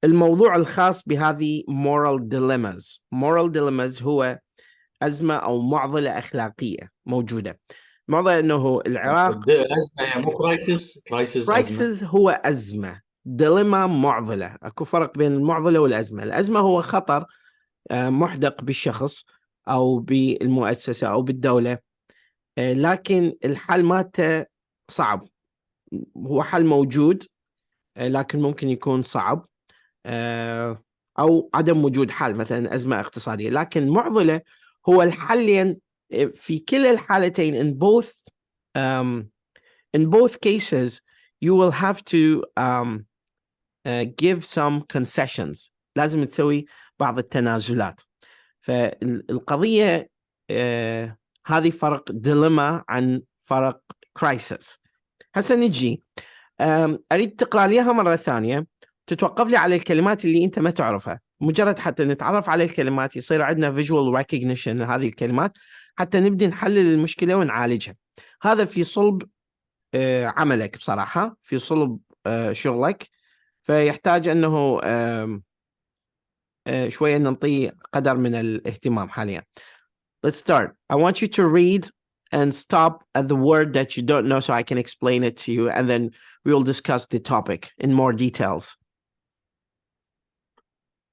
الموضوع الخاص بهذه moral dilemmas هو أزمة أو معضلة أخلاقية موجودة. معضلة أنه العراق أزمة مو كرايسيس crisis هو أزمة، ديليما معضلة. أكو فرق بين المعضلة والأزمة. الأزمة هو خطر محدق بالشخص أو بالمؤسسة أو بالدولة، لكن الحل مالته صعب. هو حل موجود لكن ممكن يكون صعب، أو عدم وجود حل، مثلا أزمة اقتصادية. لكن معضلة هو الحل في كلا الحالتين. In both cases you will have to give some concessions. لازم تسوي بعض التنازلات. فالقضية هذه فرق ديليما عن فرق كرايسيس. هسه نجي أريد تقرأ ليها مرة ثانية، تتوقف لي على الكلمات اللي أنت ما تعرفها، مجرد حتى نتعرف على الكلمات، يصير عندنا visual recognition هذه الكلمات حتى نبدأ نحلل المشكلة ونعالجها. هذا في صلب عملك بصراحة، في صلب شغلك، فيحتاج أنه شوية نعطيه قدر من الاهتمام حاليا. Let's start. I want you to read and stop at the word that you don't know so I can explain it to you, and then we will discuss the topic in more details.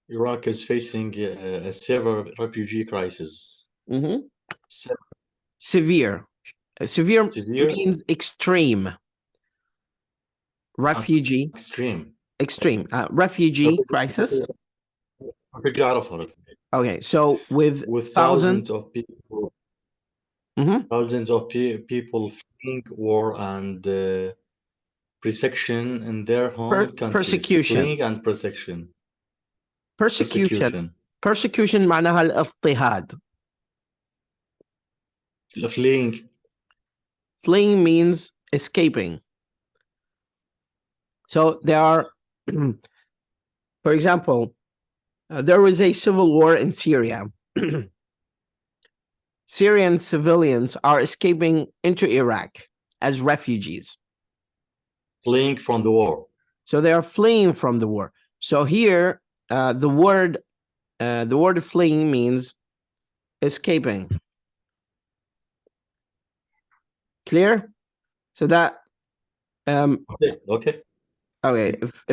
Iraq is facing a severe refugee crisis. Mm-hmm. Severe. Severe means extreme. Refugee. Extreme. Refugee crisis. Okay, so with thousands of people, mm-hmm. thousands of people fleeing war and persecution in their home countries. Persecution. Fleeing and persecution. Persecution معناها الاضطهاد. Fleeing means escaping. So there are, for example, there was a civil war in Syria. Syrian civilians are escaping into Iraq as refugees. Fleeing from the war. So they are fleeing from the war. So here, the word fleeing means escaping. Clear? So that okay.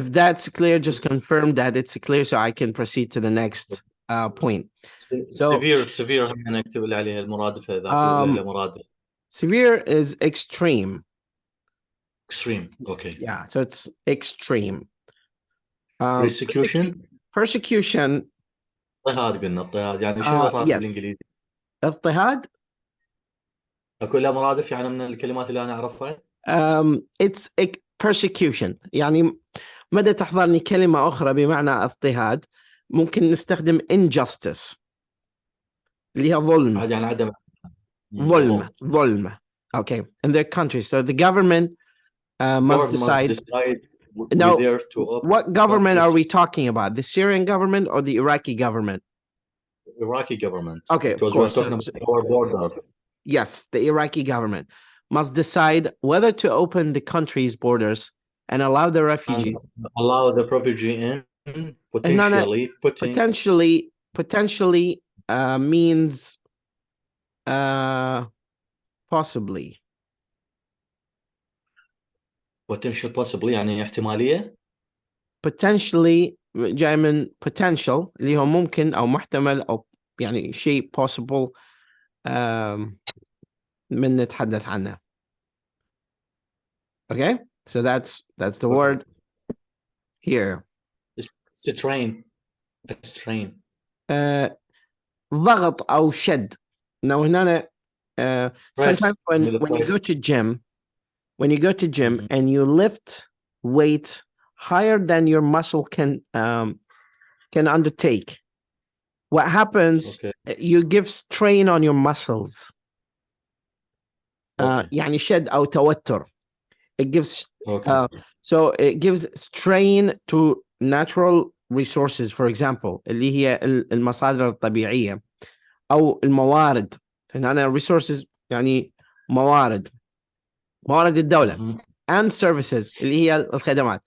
If that's clear, just confirm that it's clear so I can proceed to the next point. Severe severe is extreme. Extreme, okay. Yeah, so it's extreme. Persecution. اضطهاد قلنا اضطهاد يعني شنو الراتب بالانجليزي؟ اضطهاد اكو له مرادف يعني من الكلمات اللي انا اعرفها؟ it's persecution. يعني مدى تحضرني كلمة أخرى بمعنى اضطهاد ممكن نستخدم injustice اللي هي ظلم. يعني عدم ظلم. Okay, in their country. So the government must decide. Now, what government are we talking about? The Syrian government or the Iraqi government? Iraqi government. Okay, because of course. We're talking about our border. Yes, the Iraqi government must decide whether to open the country's borders and allow the refugees. And allow the refugee in, potentially means possibly. Possibly يعني احتمالية. Potentially جاي من potential اللي هو ممكن أو محتمل أو يعني شيء possible من نتحدث عنه. Okay, so that's the word here. Strain. ضغط أو شد. Now هنا sometimes when you go to gym, Mm-hmm. and you lift weight higher than your muscle can undertake, what happens? You give strain on your muscles. يعني شد أو توتر. It gives so it gives strain to natural resources, for example اللي هي المصادر الطبيعية أو الموارد. هنا resources يعني موارد الدولة and services اللي هي الخدمات,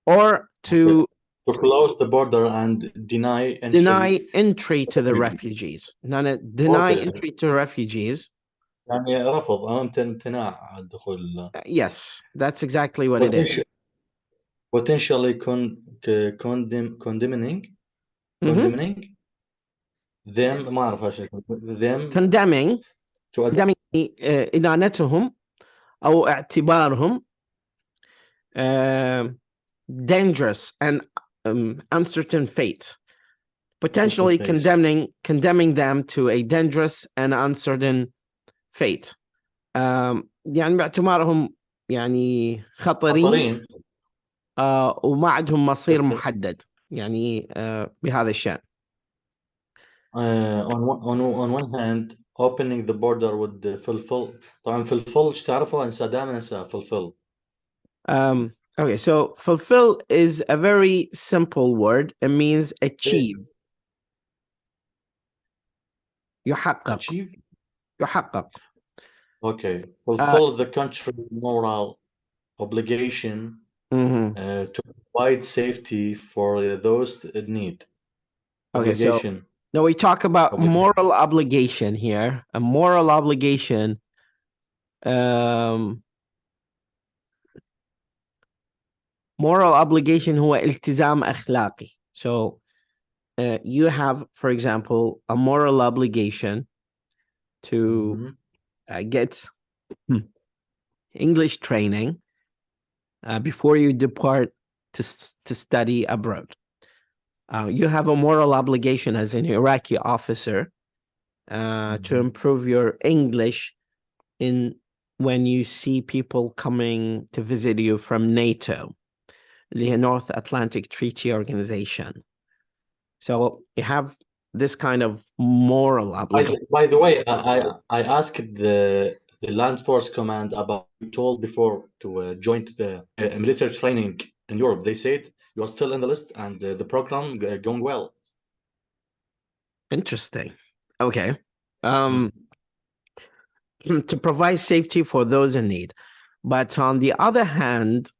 or to to close the border and deny entry to the refugees. Deny Okay. entry to refugees. يعني رفض امتناع الدخول. Yes, that's exactly what it is. Potentially condemning them ما أعرف ايش them condemning إدانتهم أو اعتبارهم dangerous and uncertain fate. Potentially condemning them to a dangerous and uncertain fate. يعني باعتبارهم يعني خطرين وما عندهم مصير محدد يعني بهذا الشأن. on one hand opening the border would fulfill. طبعا fulfill ايش تعرفوا؟ انسى دائما انسى fulfill. Okay, so fulfill is a very simple word. It means achieve. يحقق. Okay, fulfill the country's moral obligation to provide safety for those in need. Obligation. Okay, so now we talk about moral obligation here. A moral obligation. Moral obligation هو التزام أخلاقي. So you have, for example, a moral obligation to get English training before you depart to study abroad. You have a moral obligation as an Iraqi officer to improve your English when you see people coming to visit you from NATO, the North Atlantic Treaty Organization. So you have this kind of moral obligation. By the way, I asked the Land Force Command about you told before to join the military training in Europe. They said you are still in the list and the program going well. Interesting. Okay. To provide safety for those in need. But on the other hand,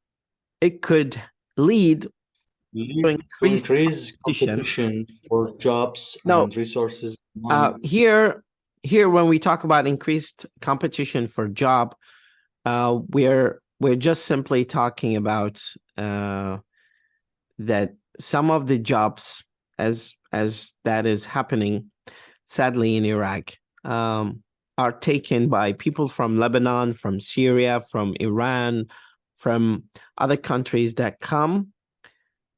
it could lead to increase competition for jobs and resources. Here, when we talk about increased competition for job, we're just simply talking about that some of the jobs, as that is happening, sadly in Iraq, are taken by people from Lebanon, from Syria, from Iran, from other countries that come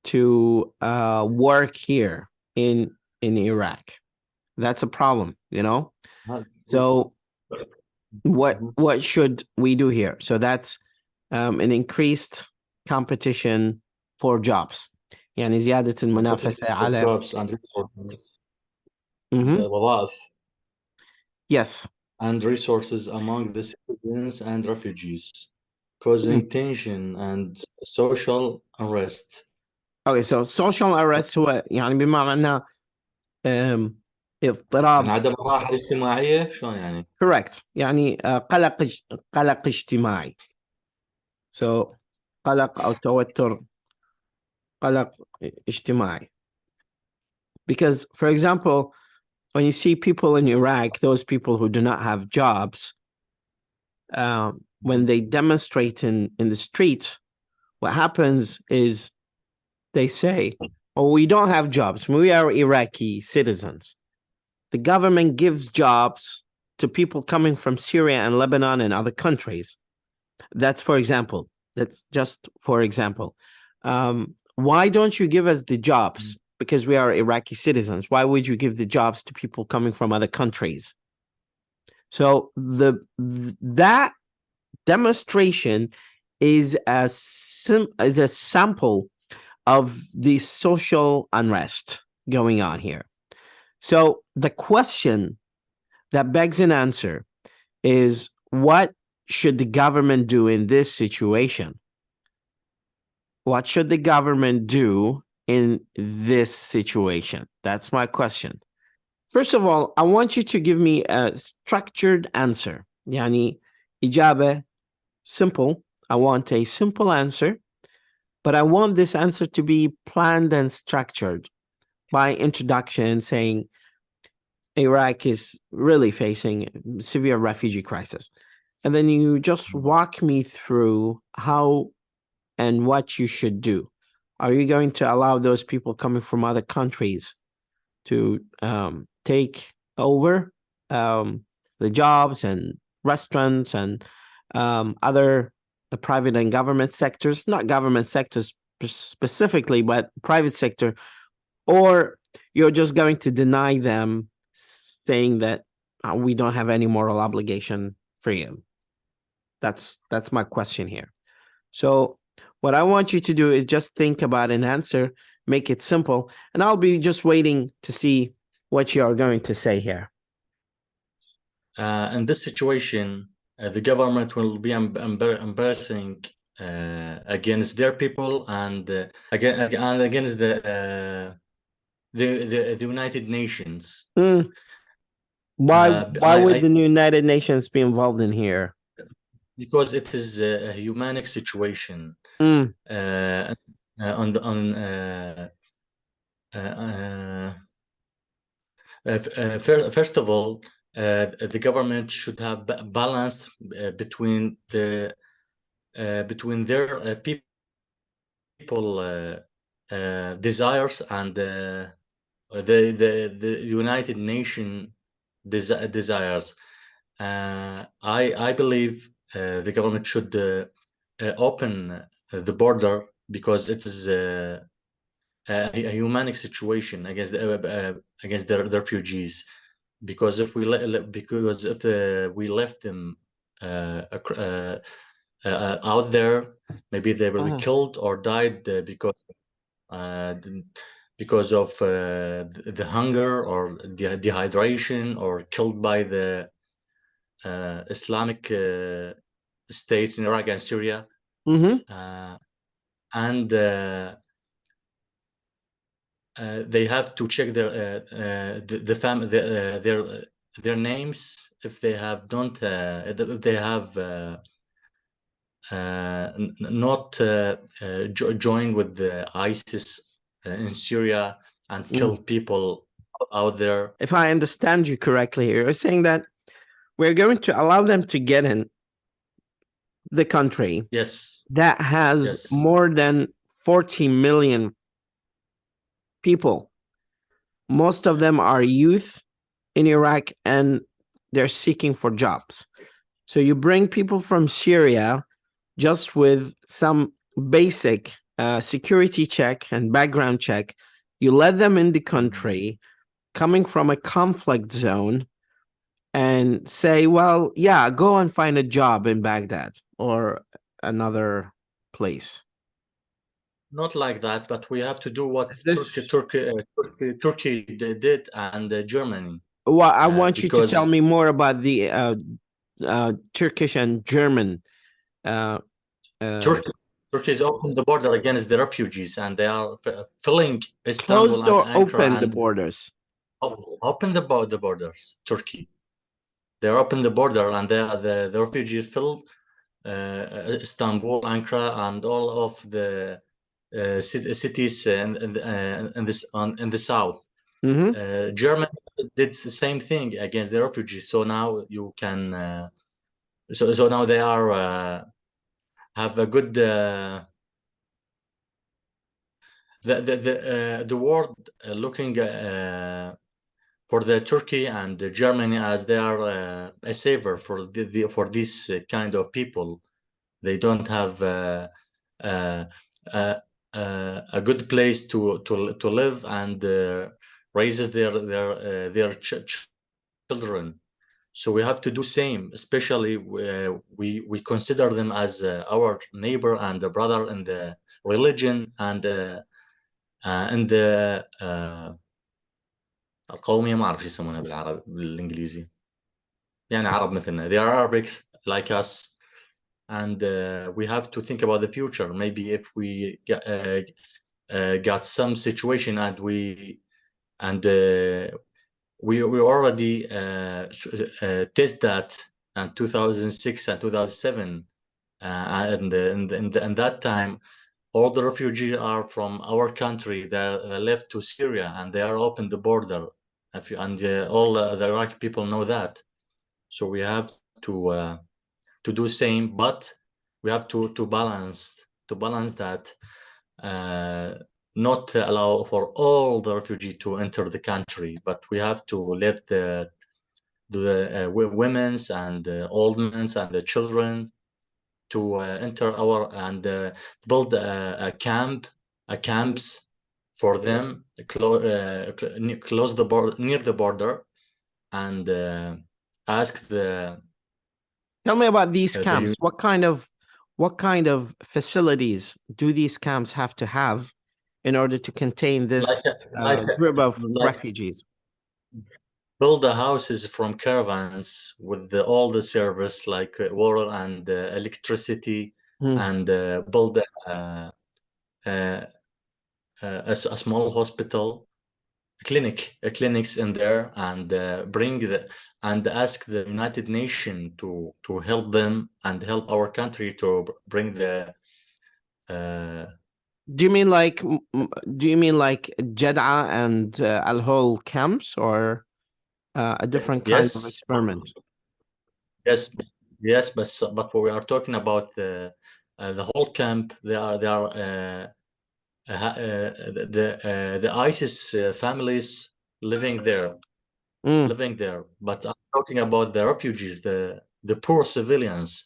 to work here in Iraq. That's a problem, you know. So what should we do here? So that's an increased competition for jobs. يعني زيادة المنافسة على jobs and وظائف. Yes. And resources among the citizens and refugees, causing tension and social unrest. Okay, so social unrest هو يعني بمعنى اضطراب. يعني عدم الراحة الاجتماعية شلون يعني؟ Correct. يعني قلق اجتماعي. So قلق أو توتر قلق اجتماعي. Because, for example, when you see people in Iraq, those people who do not have jobs, when they demonstrate in the streets, what happens is they say, oh, we don't have jobs. We are Iraqi citizens. The government gives jobs to people coming from Syria and Lebanon and other countries. That's for example. That's just for example. Why don't you give us the jobs? Because we are Iraqi citizens. Why would you give the jobs to people coming from other countries? So that demonstration is a sample of the social unrest going on here. So the question that begs an answer is, what should the government do in this situation? What should the government do in this situation? That's my question. First of all, I want you to give me a structured answer. يعني إجابة simple. I want a simple answer But I want this answer to be planned and structured by introduction, saying Iraq is really facing severe refugee crisis. And then you just walk me through how and what you should do. Are you going to allow those people coming from other countries to take over the jobs and restaurants and other private and government sectors, not government sectors specifically, but private sector, or you're just going to deny them, saying that we don't have any moral obligation for you? That's my question here. So what I want you to do is just think about an answer, make it simple, and I'll be just waiting to see what you are going to say here. In this situation, the government will be embarrassing against their people and against the United Nations. Why would the United Nations be involved in here? Because it is a humanic situation. First of all, the government should have balance between their people desires and the United Nations desires. I believe the government should open the border because it is a humanic situation against the refugees. Because if we left them out there, maybe they will be killed or died because of the hunger or dehydration, or killed by the Islamic states in Iraq and Syria. And they have to check their their names if they have not joined with the ISIS in Syria and killed people out there. If I understand you correctly, you're saying that we're going to allow them to get in the country. Yes. That has more than 40 million people. Most of them are youth in Iraq, and they're seeking for jobs. So you bring people from Syria just with some basic security check and background check. You let them in the country coming from a conflict zone and say, well, yeah, go and find a job in Baghdad or another place. Not like that, but we have to do what Turkey did and Germany. Well, I want you to tell me more about the Turkish and German. Turkey has opened the border against the refugees, and they are filling Istanbul. Closed or open the borders? Open the borders. Turkey. They open the border, and the refugees filled Istanbul, Ankara, and all of the cities in the south. Germany did the same thing against the refugees. So now you can. So now they are have a good. The world looking for the Turkey and the Germany as they are a saver for this kind of people. They don't have a good place to live and raises their children. So we have to do same. Especially we consider them as our neighbor and a brother in the religion and in the القومية. ما أعرف يسمونها بالإنجليزي. يعني عرب مثلنا. They are Arabics like us. And we have to think about the future. Maybe if we got some situation and we already test that in 2006 and 2007, and in that time all the refugees are from our country. They left to Syria, and they are open the border. And all the Iraqi people know that. So we have to do same, but we have to balance that. Not allow for all the refugee to enter the country, but we have to let the women's and old men's and the children to enter our and build a camps for them close the border, near the border, and ask the Tell me about these the camps. What kind of facilities do these camps have to have in order to contain this group of refugees? Build the houses from caravans with all the service like water and electricity, and build a small hospital, clinics in there, and and ask the United Nations to help them and help our country to bring the. Do you mean like Jeddah and Al Hol camps, or a different kind of experiment? Yes, but we are talking about the whole camp. They are the ISIS families living there, But I'm talking about the refugees, the poor civilians.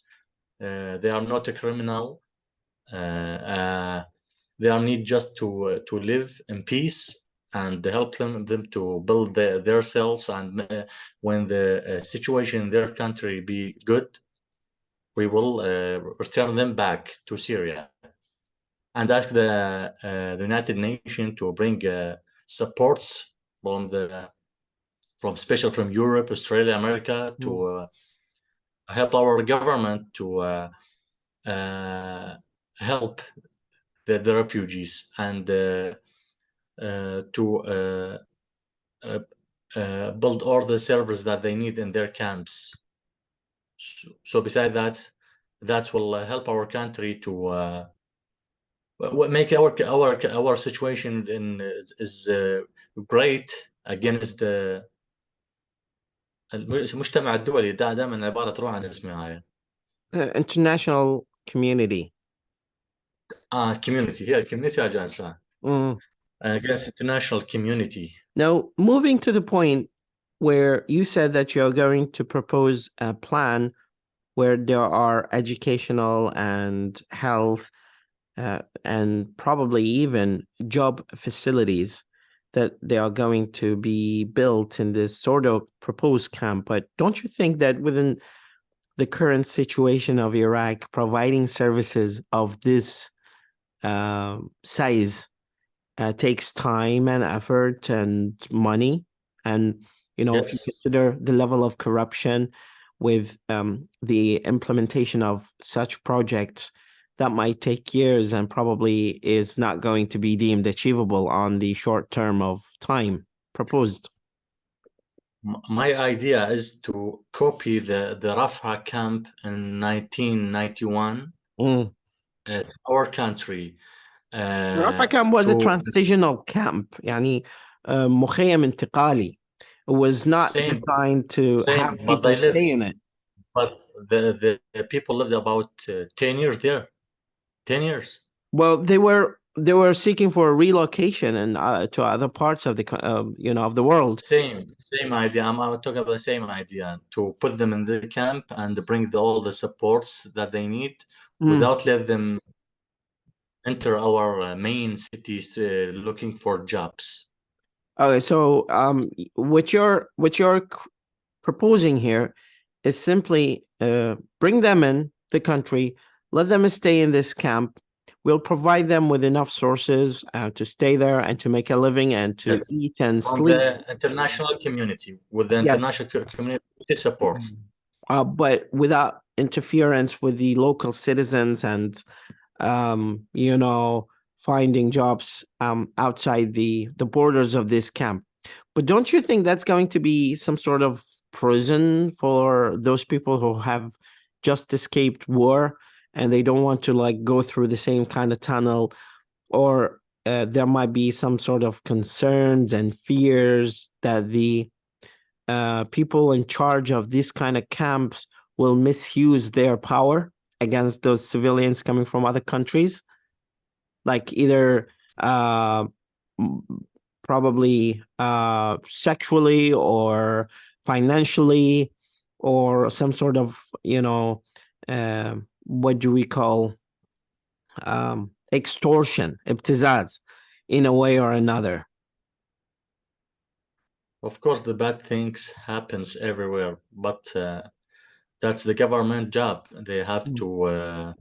They are not a criminal. They are need just to live in peace, and help them to build themselves. And when the situation in their country be good, we will return them back to Syria, and ask the United Nations to bring supports especially from Europe, Australia, America, to help our government to help the refugees, and to build all the services that they need in their camps. So besides that will help our country to make our situation is great against the المجتمع الدولي. دائما عبارة تروح عن اسمها هاي. International community. Community. Yeah, community agency. Against international community. Now, moving to the point where you said that you're going to propose a plan where there are educational and health and probably even job facilities that they are going to be built in this sort of proposed camp. But don't you think that within the current situation of Iraq, providing services of this size takes time and effort and money? And, if you consider the level of corruption with the implementation of such projects, that might take years and probably is not going to be deemed achievable on the short term of time proposed. My idea is to copy the Rafah camp in 1991 at our country. Rafah camp was a transitional camp, يعني مخيم انتقالي. It was not designed to have people stay in it. But the people lived about 10 years there. 10 years. Well, they were seeking for a relocation and to other parts of the of the world. Same idea. I'm talking about the same idea, to put them in the camp and bring all the supports that they need without let them enter our main cities looking for jobs. Okay, so what you're proposing here is simply bring them in the country, let them stay in this camp. We'll provide them with enough sources to stay there and to make a living and to eat and sleep. The international community, with the international community supports. But without interference with the local citizens and, finding jobs outside the borders of this camp. But don't you think that's going to be some sort of prison for those people who have just escaped war and they don't want to like go through the same kind of tunnel, or there might be some sort of concerns and fears that the people in charge of this kind of camps will misuse their power against those civilians coming from other countries, like either probably sexually or financially, or some sort of, what do we call extortion, ibtizaz, in a way or another. Of course, the bad things happens everywhere, but that's the government job. They have to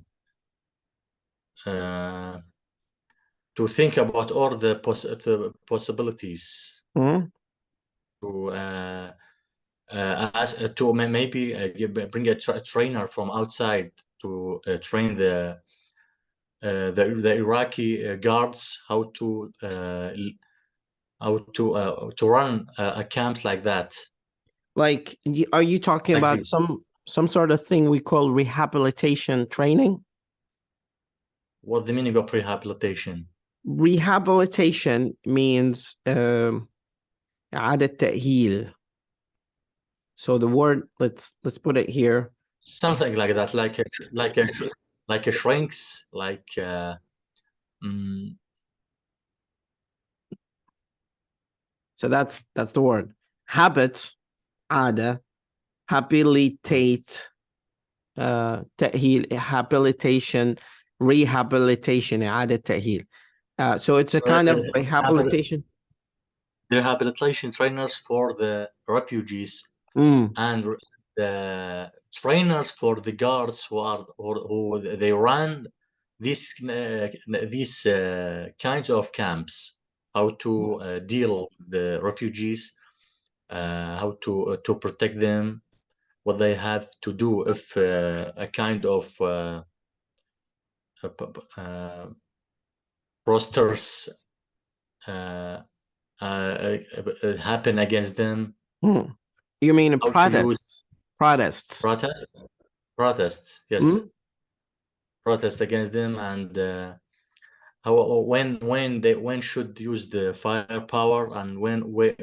think about all the possibilities. Mm-hmm. To maybe bring a trainer from outside to train the Iraqi guards how to run a camp like that. Like, are you talking Like about this. some sort of thing we call rehabilitation training? What's the meaning of rehabilitation? Rehabilitation means إعادة تأهيل. So the word, let's put it here. Something like that, like a shrinks, like So that's the word. Habit, عادة, habilitate, تأهيل, habilitation, rehabilitation, إعادة تأهيل. So it's a kind of rehabilitation. Rehabilitation trainers for the refugees and the trainers for the guards who they run these kinds of camps, how to deal with the refugees, how to protect them, what they have to do if a kind of rosters happen against them. You mean How protests? Protests, yes. Protest against them, and how when should use the firepower, and where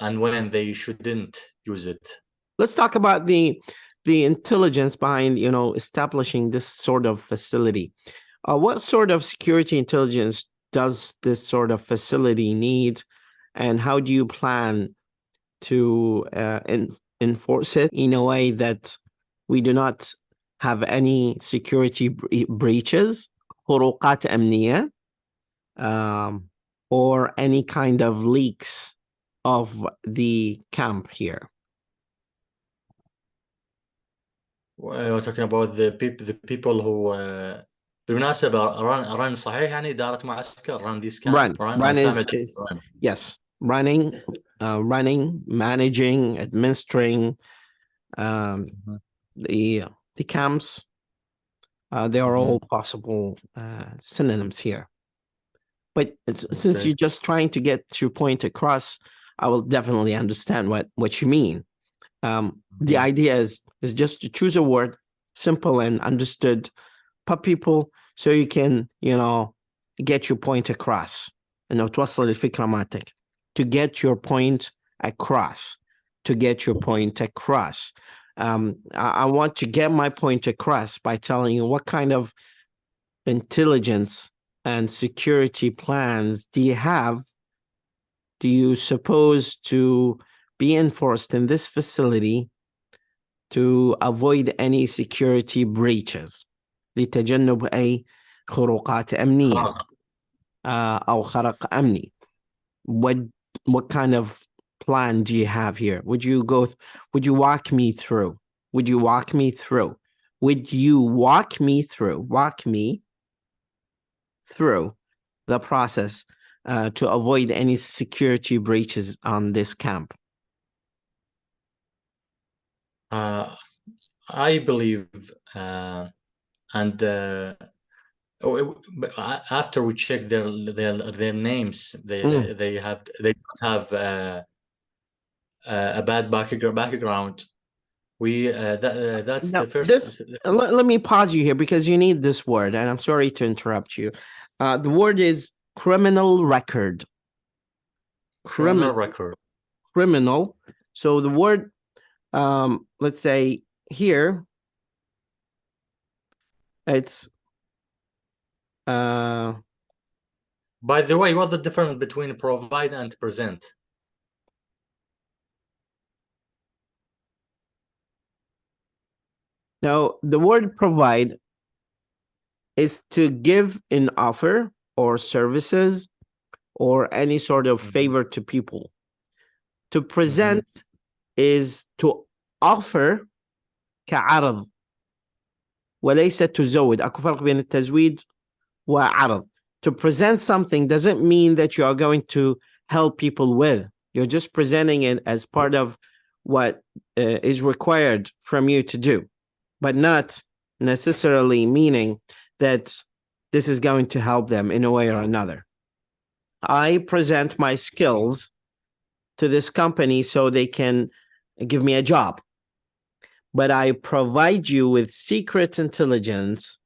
and when they shouldn't use it. Let's talk about the intelligence behind, establishing this sort of facility. What sort of security intelligence does this sort of facility need, and how do you plan to enforce it in a way that we do not have any security breaches, خروقات أمنية, or any kind of leaks of the camp here? We're talking about the people who بالمناسبة run صحيح يعني إدارة معسكر run this camp. Run is yes, running, managing, administering the camps. They are all possible synonyms here. But since you're just trying to get your point across, I will definitely understand what you mean. The idea is just to choose a word, simple and understood by people, so you can, get your point across. توصل الفكرة مالتك. To get your point across. I want to get my point across by telling you what kind of intelligence and security plans do you suppose to be enforced in this facility to avoid any security breaches, لتجنب أي خروقات أمنية أو خرق أمني. What kind of plan do you have here? Would you walk me through the process to avoid any security breaches on this camp? I believe, and after we check their names, they don't have a bad background. That's Now, the first. let me pause you here because you need this word, and I'm sorry to interrupt you. The word is criminal record. Criminal record. Criminal. So the word, let's say here, it's. By the way, what's the difference between provide and present? Now, the word provide is to give an offer or services or any sort of favor to people. To present is to offer كعرض وليس تزود. أكو فرق بين التزويد وعرض. To present something doesn't mean that you are going to help people with. You're just presenting it as part of what is required from you to do, but not necessarily meaning that this is going to help them in a way or another. I present my skills to this company so they can give me a job, but I provide you with secret intelligence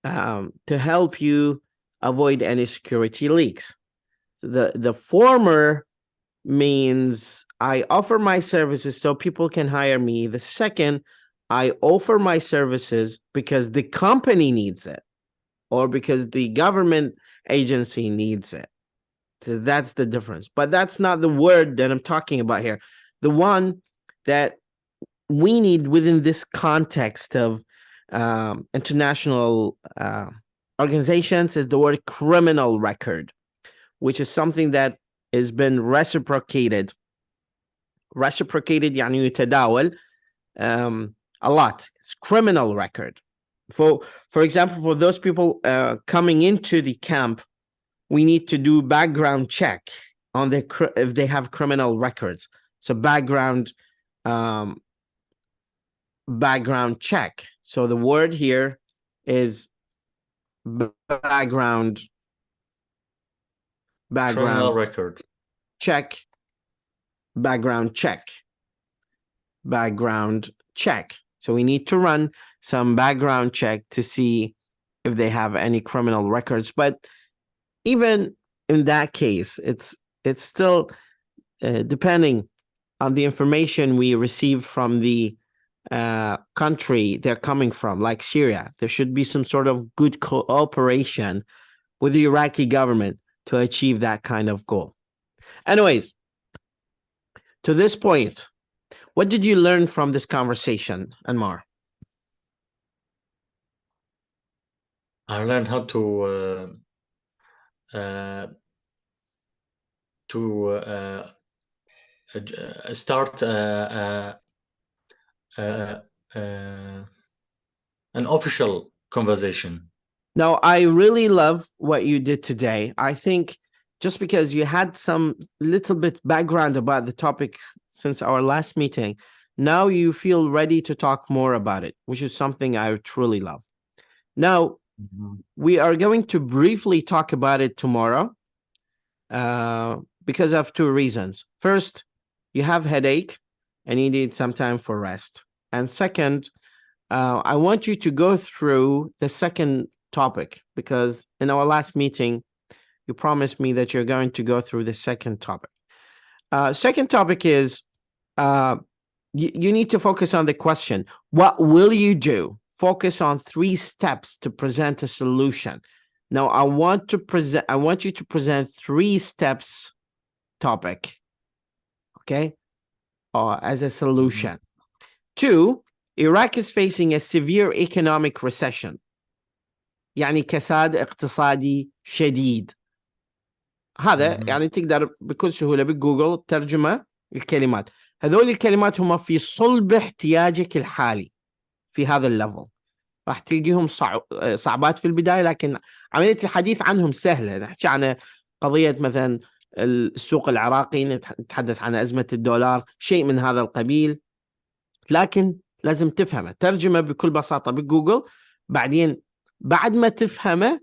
to help you avoid any security leaks. So the former means I offer my services so people can hire me. The second, I offer my services because the company needs it or because the government agency needs it. So that's the difference. But that's not the word that I'm talking about here. The one that we need within this context of international organizations is the word criminal record, which is something that has been reciprocated. Reciprocated يعني يتداول a lot. It's criminal record. For example, for those people coming into the camp, we need to do background check on if they have criminal records. So background check. So the word here is background criminal record check. Background check. So we need to run some background check to see if they have any criminal records. But even in that case, it's still depending on the information we receive from the country they're coming from, like Syria. There should be some sort of good cooperation with the Iraqi government to achieve that kind of goal. Anyways, to this point, what did you learn from this conversation, Anmar? I learned how to start an official conversation. Now, I really love what you did today. I think just because you had some little bit background about the topic since our last meeting, now you feel ready to talk more about it, which is something I truly love. Now, we are going to briefly talk about it tomorrow because of two reasons. First, you have headache and you need some time for rest. And second, I want you to go through the second topic because in our last meeting, you promised me that you're going to go through the second topic. Second topic is you need to focus on the question. What will you do? Focus on 3 steps to present a solution. Now, I want you to present 3 steps topic, okay, as a solution. 2, Iraq is facing a severe economic recession. يعني كساد اقتصادي شديد. هذا يعني تقدر بكل سهولة بجوجل ترجمة الكلمات. هذول الكلمات هم في صلب احتياجك الحالي في هذا الليفل. راح تلقيهم صعبات في البداية، لكن عملية الحديث عنهم سهلة. نحكي عن قضية مثلا السوق العراقي، نتحدث عن أزمة الدولار، شيء من هذا القبيل، لكن لازم تفهمه. ترجمة بكل بساطة بجوجل، بعدين بعد ما تفهمه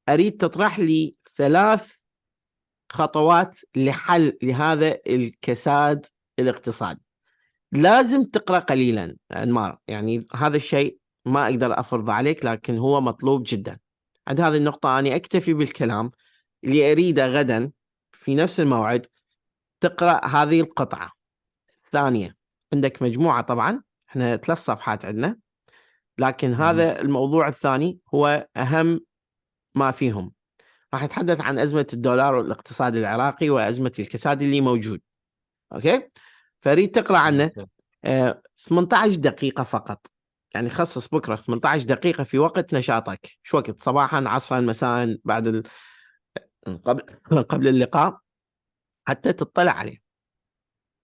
أريد تطرح لي 3 خطوات لحل لهذا الكساد الاقتصادي. لازم تقرأ قليلا أنمار، يعني هذا الشيء ما أقدر أفرض عليك، لكن هو مطلوب جدا. عند هذه النقطة أنا أكتفي بالكلام. اللي أريده غدا في نفس الموعد تقرأ هذه القطعة الثانية. عندك مجموعة، طبعا احنا 3 صفحات عندنا، لكن هذا الموضوع الثاني هو أهم ما فيهم. راح أتحدث عن أزمة الدولار والاقتصاد العراقي وأزمة الكساد اللي موجود. أوكي، فريد تقرأ عنه 18 دقيقة فقط. يعني خصص بكرة 18 دقيقة في وقت نشاطك، شو وقت؟ صباحا، عصرا، مساء، بعد قبل اللقاء، حتى تطلع عليه.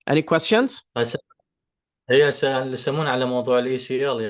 Any questions؟ هي يسمون على موضوع الECL